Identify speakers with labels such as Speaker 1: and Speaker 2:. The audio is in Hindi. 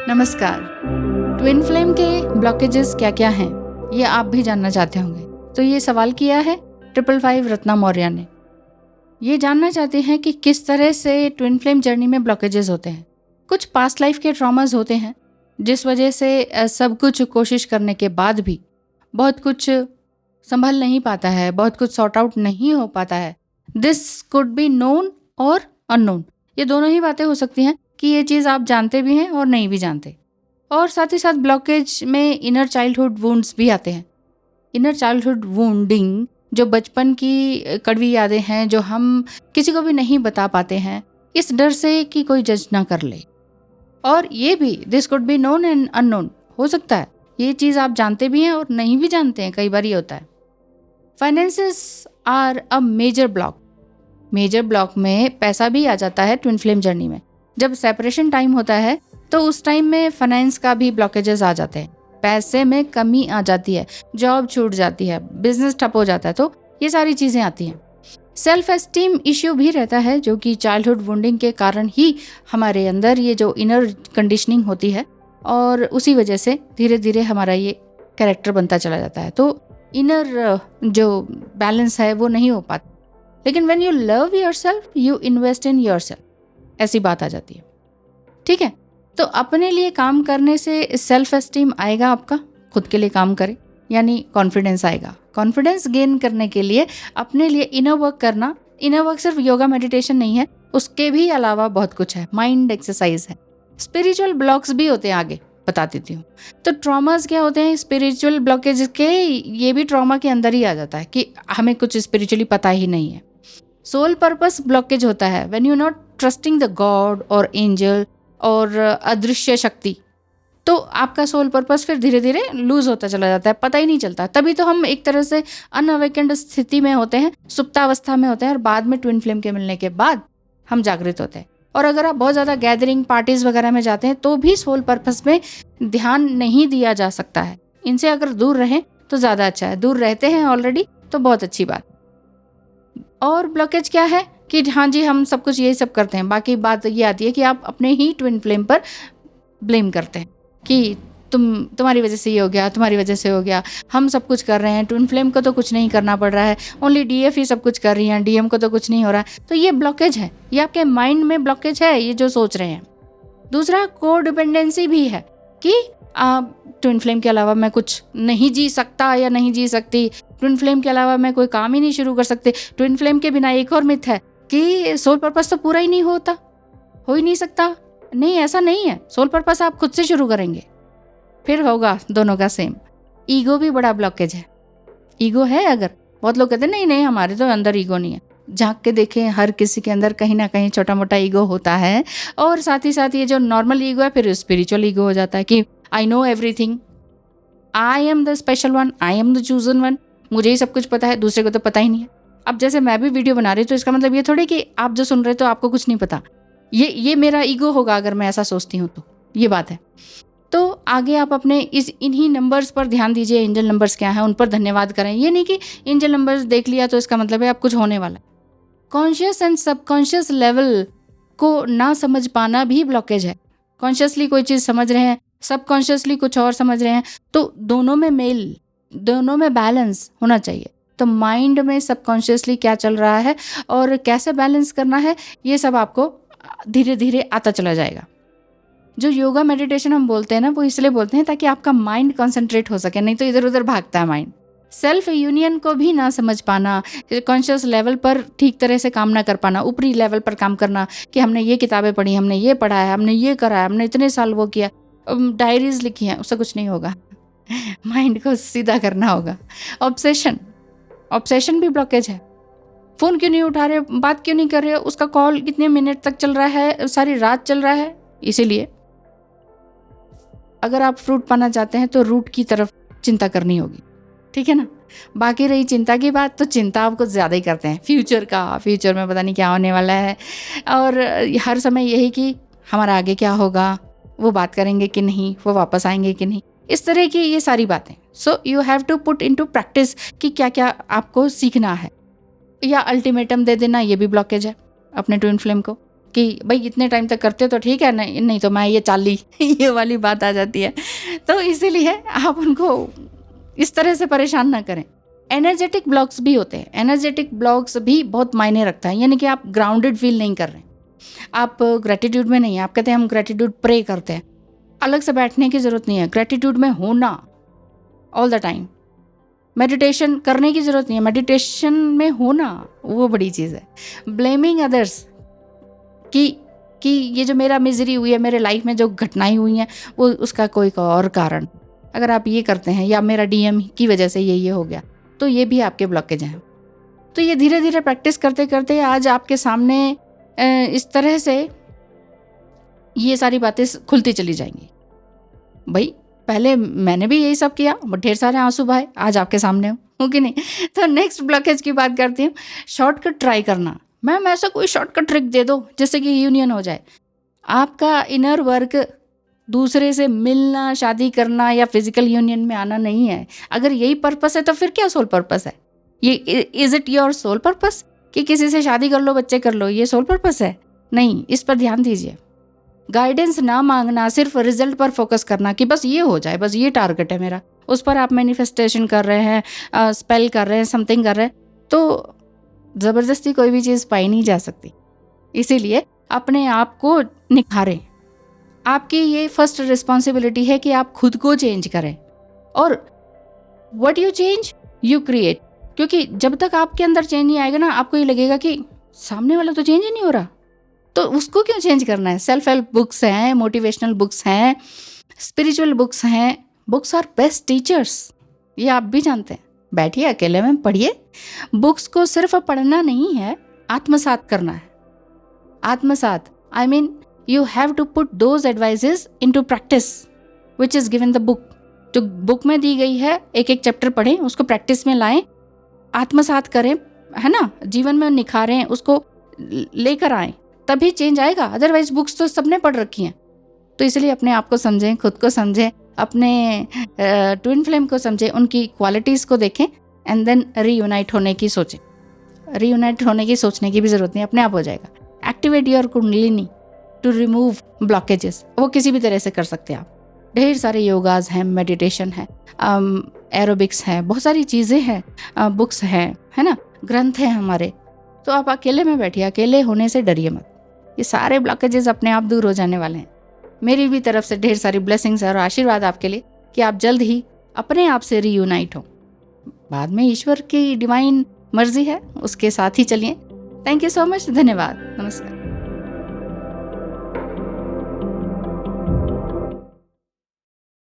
Speaker 1: नमस्कार। ट्विन फ्लेम के ब्लॉकेजेस क्या क्या हैं, ये आप भी जानना चाहते होंगे। तो ये सवाल किया है 555 रत्ना मौर्य ने। ये जानना चाहते हैं कि किस तरह से ट्विन फ्लेम जर्नी में ब्लॉकेजेस होते हैं। कुछ पास्ट लाइफ के ट्रॉमास होते हैं जिस वजह से सब कुछ कोशिश करने के बाद भी बहुत कुछ संभल नहीं पाता है, बहुत कुछ सॉर्ट आउट नहीं हो पाता है। दिस कुड बी नोन और अननोन, ये दोनों ही बातें हो सकती हैं कि ये चीज़ आप जानते भी हैं और नहीं भी जानते। और साथ ही साथ ब्लॉकेज में इनर चाइल्डहुड वुंड्स भी आते हैं। इनर चाइल्डहुड वुंडिंग जो बचपन की कड़वी यादें हैं जो हम किसी को भी नहीं बता पाते हैं, इस डर से कि कोई जज ना कर ले। और ये भी this could be known and unknown, हो सकता है ये चीज़ आप जानते भी हैं और नहीं भी जानते हैं, कई बार ये होता है। Finances are a major block. Major block में पैसा भी आ जाता है ट्विन फ्लेम जर्नी में। जब सेपरेशन टाइम होता है तो उस टाइम में फाइनेंस का भी ब्लॉकेजेस आ जाते हैं, पैसे में कमी आ जाती है, जॉब छूट जाती है, बिजनेस ठप हो जाता है, तो ये सारी चीज़ें आती हैं। सेल्फ एस्टीम इश्यू भी रहता है जो कि चाइल्डहुड वुंडिंग के कारण ही हमारे अंदर ये जो इनर कंडीशनिंग होती है और उसी वजह से धीरे धीरे हमारा ये कैरेक्टर बनता चला जाता है। तो इनर जो बैलेंस है वो नहीं हो पाता। लेकिन when you love yourself you invest in yourself, ऐसी बात आ जाती है। ठीक है, तो अपने लिए काम करने से सेल्फ एस्टीम आएगा आपका, खुद के लिए काम करें, यानी कॉन्फिडेंस आएगा। कॉन्फिडेंस गेन करने के लिए अपने लिए इनर वर्क करना। इनर वर्क सिर्फ योगा मेडिटेशन नहीं है, उसके भी अलावा बहुत कुछ है, माइंड एक्सरसाइज है। स्पिरिचुअल ब्लॉक्स भी होते हैं, आगे बता देती हूँ। तो ट्रॉमास क्या होते हैं, स्पिरिचुअल ब्लॉकेज के, ये भी ट्रॉमा के अंदर ही आ जाता है कि हमें कुछ स्पिरिचुअली पता ही नहीं है। सोल पर्पस ब्लॉकेज होता है when you not trusting the God और एंजल और अदृश्य शक्ति। तो आपका सोल पर्पस फिर धीरे धीरे लूज होता चला जाता है, पता ही नहीं चलता। तभी तो हम एक तरह से अनअवेकेंड स्थिति में होते हैं, सुप्तावस्था में होते हैं, और बाद में ट्विन फ्लेम के मिलने के बाद हम जागृत होते हैं। और अगर आप बहुत ज़्यादा गैदरिंग पार्टीज वगैरह में जाते हैं तो भी सोल पर्पस में ध्यान नहीं दिया जा सकता है। इनसे अगर दूर रहें तो ज़्यादा अच्छा है। दूर रहते हैं ऑलरेडी तो बहुत अच्छी बात। और ब्लॉकेज क्या है कि हाँ जी हम सब कुछ यही सब करते हैं, बाकी बात ये आती है कि आप अपने ही ट्विन फ्लेम पर ब्लेम करते हैं कि तुम्हारी वजह से ये हो गया, तुम्हारी वजह से हो गया, हम सब कुछ कर रहे हैं, ट्विन फ्लेम को तो कुछ नहीं करना पड़ रहा है, ओनली डीएफ ही सब कुछ कर रही हैं, डीएम को तो कुछ नहीं हो रहा है। तो ये ब्लॉकेज है, ये आपके माइंड में ब्लॉकेज है, ये जो सोच रहे हैं। दूसरा को डिपेंडेंसी भी है कि ट्विन फ्लेम के अलावा मैं कुछ नहीं जी सकता या नहीं जी सकती, ट्विन फ्लेम के अलावा मैं कोई काम ही नहीं शुरू कर सकते। ट्विन फ्लेम के बिना एक और मिथ है कि सोल पर्पस तो पूरा ही नहीं होता, हो ही नहीं सकता। नहीं, ऐसा नहीं है। सोल पर्पस आप खुद से शुरू करेंगे फिर होगा दोनों का सेम। ईगो भी बड़ा ब्लॉकेज है। ईगो है, अगर बहुत लोग कहते हैं नहीं नहीं हमारे तो अंदर ईगो नहीं है, झांक के देखें हर किसी के अंदर कहीं ना कहीं छोटा मोटा ईगो होता है। और साथ ही साथ ये जो नॉर्मल ईगो है फिर स्पिरिचुअल ईगो हो जाता है कि I know everything, I am the special one, I am the chosen one, मुझे ही सब कुछ पता है, दूसरे को तो पता ही नहीं है। अब जैसे मैं भी वीडियो बना रही हूँ तो इसका मतलब ये थोड़ी कि आप जो सुन रहे तो आपको कुछ नहीं पता। ये मेरा ईगो होगा अगर मैं ऐसा सोचती हूँ, तो ये बात है। तो आगे आप अपने इन्हीं नंबर्स पर ध्यान दीजिए। एंजल नंबर्स क्या है, उन पर धन्यवाद करें। ये नहीं कि एंजल नंबर्स देख लिया तो इसका मतलब है अब कुछ होने वाला है। कॉन्शियस एंड सबकॉन्शियस लेवल को ना समझ पाना भी ब्लॉकेज है। कॉन्शियसली कोई चीज़ समझ रहे हैं, सबकॉन्शियसली कुछ और समझ रहे हैं, तो दोनों में मेल, दोनों में बैलेंस होना चाहिए। तो माइंड में सबकॉन्शियसली क्या चल रहा है और कैसे बैलेंस करना है, ये सब आपको धीरे धीरे आता चला जाएगा। जो योगा मेडिटेशन हम बोलते हैं ना, वो इसलिए बोलते हैं ताकि आपका माइंड कंसंट्रेट हो सके, नहीं तो इधर उधर भागता है माइंड। सेल्फ यूनियन को भी ना समझ पाना, कॉन्शियस लेवल पर ठीक तरह से काम ना कर पाना, ऊपरी लेवल पर काम करना कि हमने ये किताबें पढ़ी, हमने ये पढ़ा है, हमने ये करा है, हमने इतने साल वो किया, डायरीज लिखी हैं, उससे कुछ नहीं होगा। माइंड को सीधा करना होगा। ऑब्सेशन भी ब्लॉकेज है। फ़ोन क्यों नहीं उठा रहे, बात क्यों नहीं कर रहे, उसका कॉल कितने मिनट तक चल रहा है, सारी रात चल रहा है। इसीलिए अगर आप फ्रूट पाना चाहते हैं तो रूट की तरफ चिंता करनी होगी, ठीक है ना। बाकी रही चिंता की बात, तो चिंता आप कुछ ज़्यादा ही करते हैं फ्यूचर में पता नहीं क्या होने वाला है, और हर समय यही कि हमारा आगे क्या होगा, वो बात करेंगे कि नहीं, वो वापस आएंगे कि नहीं, इस तरह की ये सारी बातें। So you have to put into practice कि क्या क्या आपको सीखना है। या अल्टीमेटम दे देना, ये भी ब्लॉकेज है अपने ट्विन फ्लेम को कि भाई इतने टाइम तक करते हो तो ठीक है, नहीं तो मैं ये चाली ये वाली बात आ जाती है। तो इसीलिए आप उनको इस तरह से परेशान ना करें। एनर्जेटिक ब्लॉक्स भी होते हैं, एनर्जेटिक ब्लॉक्स भी बहुत मायने रखता है, यानी कि आप ग्राउंडेड फील नहीं कर रहे, आप ग्रेटिट्यूड में नहीं है। आप कहते हैं हम ग्रेटिट्यूड प्रे करते हैं, अलग से बैठने की ज़रूरत नहीं है, ग्रेटिट्यूड में होना ऑल द टाइम। मेडिटेशन करने की ज़रूरत नहीं है, मेडिटेशन में होना वो बड़ी चीज़ है। ब्लेमिंग अदर्स कि ये जो मेरा मिजरी हुई है, मेरे लाइफ में जो घटनाएं हुई हैं वो उसका कोई और कारण, अगर आप ये करते हैं या मेरा डीएम की वजह से ये हो गया, तो ये भी आपके ब्लॉकेज हैं। तो ये धीरे धीरे प्रैक्टिस करते करते आज आपके सामने इस तरह से ये सारी बातें खुलती चली जाएंगी। भाई पहले मैंने भी यही सब किया, ढेर सारे आंसू बहाए, आज आपके सामने हूँ कि नहीं। तो नेक्स्ट ब्लॉकेज की बात करती हूँ, शॉर्टकट ट्राई करना। मैम ऐसा कोई शॉर्टकट ट्रिक दे दो जिससे कि यूनियन हो जाए। आपका इनर वर्क दूसरे से मिलना, शादी करना या फिजिकल यूनियन में आना नहीं है। अगर यही पर्पस है तो फिर क्या सोल पर्पस है? ये is it your sole purpose कि किसी से शादी कर लो, बच्चे कर लो, ये सोल पर्पस है? नहीं, इस पर ध्यान दीजिए। गाइडेंस ना मांगना, सिर्फ रिजल्ट पर फोकस करना कि बस ये हो जाए, बस ये टारगेट है मेरा, उस पर आप मैनिफेस्टेशन कर रहे हैं, स्पेल कर रहे हैं, समथिंग कर रहे हैं, तो ज़बरदस्ती कोई भी चीज़ पाई नहीं जा सकती। इसीलिए अपने आप को निखारें। आपकी ये फर्स्ट रिस्पॉन्सिबिलिटी है कि आप खुद को चेंज करें, और what you change you create. क्योंकि जब तक आपके अंदर चेंज नहीं आएगा ना, आपको ये लगेगा कि सामने वाला तो चेंज ही नहीं हो रहा, तो उसको क्यों चेंज करना है। सेल्फ हेल्प बुक्स हैं, मोटिवेशनल बुक्स हैं, स्पिरिचुअल बुक्स हैं, बुक्स आर बेस्ट टीचर्स, ये आप भी जानते हैं। बैठिए अकेले में पढ़िए। बुक्स को सिर्फ पढ़ना नहीं है, आत्मसात करना है। आत्मसात I mean you have to put those advises into practice which is given the book. जो बुक में दी गई है, एक एक चैप्टर पढ़ें, उसको प्रैक्टिस में लाएं, आत्मसात करें, है ना, जीवन में निखारें, उसको लेकर आएं, तभी चेंज आएगा। अदरवाइज बुक्स तो सबने पढ़ रखी हैं। तो इसलिए अपने आप को समझें, खुद को समझें, अपने ट्विन फ्लेम को समझें, उनकी क्वालिटीज़ को देखें, एंड देन रीयूनाइट होने की सोचें। रीयूनाइट होने की सोचने की भी ज़रूरत नहीं, अपने आप हो जाएगा। Activate your kundalini to remove blockages, वो किसी भी तरह से कर सकते हैं आप। ढेर सारे योगाज हैं, मेडिटेशन है, एरोबिक्स हैं, बहुत सारी चीज़ें हैं, बुक्स हैं, है ना, ग्रंथ हैं हमारे। तो आप अकेले में बैठिए, अकेले होने से डरिए मत। ये सारे ब्लॉकेजेस अपने आप दूर हो जाने वाले हैं। मेरी भी तरफ से ढेर सारी ब्लेसिंग्स और आशीर्वाद आपके लिए कि आप जल्द ही अपने आप से रीयूनाइट हो। बाद में ईश्वर की डिवाइन मर्जी है, उसके साथ ही चलिए। थैंक यू सो मच, धन्यवाद, नमस्कार।